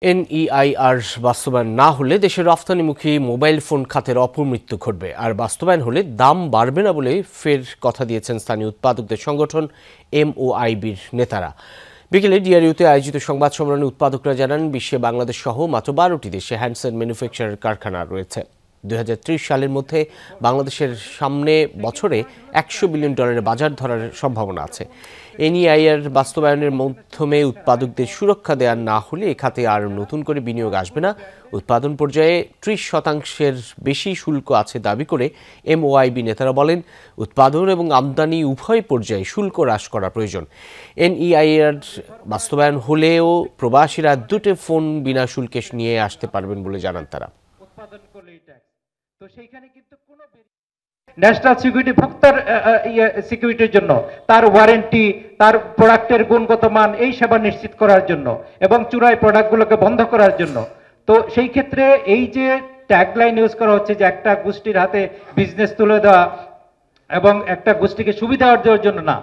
NEIR বাস্তবায়ন না হলে দেশের রফতানিমুখী মোবাইল ফোন খাতের অপমৃত্যু ঘটবে, আর বাস্তবায়ন হলে দাম বাড়বে না বলে ফের কথা দিয়েছেন স্থানীয় উৎপাদকদের সংগঠন এমওআইবির নেতারা। বিকেলে ডিআরইউতে আয়োজিত সংবাদ সম্মেলনে উৎপাদকরা জানান, বিশ্বে বাংলাদেশ সহ মাত্র 12টি দেশে হ্যান্ডসেট ম্যানুফ্যাকচারার কারখানা রয়েছে। 2030 সালের মধ্যে বাংলাদেশের সামনে বছরে $100 বিলিয়ন বাজার ধরার সম্ভাবনা আছে। এনইআইআর বাস্তবায়নের মাধ্যমে উৎপাদকদের সুরক্ষা দেওয়া না হলে এ খাতে আর নতুন করে বিনিয়োগ আসবে না। উৎপাদন পর্যায়ে 30% বেশি শুল্ক আছে দাবি করে এমওআইবি নেতারা বলেন, উৎপাদন এবং আমদানি উভয় পর্যায়ে শুল্ক হ্রাস করা প্রয়োজন। এনইআইআর বাস্তবায়ন হলেও প্রবাসীরা দুটো ফোন বিনা শুল্কে নিয়ে আসতে পারবেন বলে জানান তারা। ন্যাশনাল সিকিউরিটি ভোক্তার সিকিউরিটির জন্য, তার ওয়ারেন্টি, তার প্রোডাক্টের গুণগত মান, এই সেবা নিশ্চিত করার জন্য এবং চুরাই প্রোডাক্টগুলোকে বন্ধ করার জন্য। তো সেই ক্ষেত্রে এই যে ট্যাগলাইন ইউজ করা হচ্ছে যে একটা গোষ্ঠীর হাতে বিজনেস তুলে দেওয়া এবং একটা গোষ্ঠীকে সুবিধা দেওয়ার জন্য না,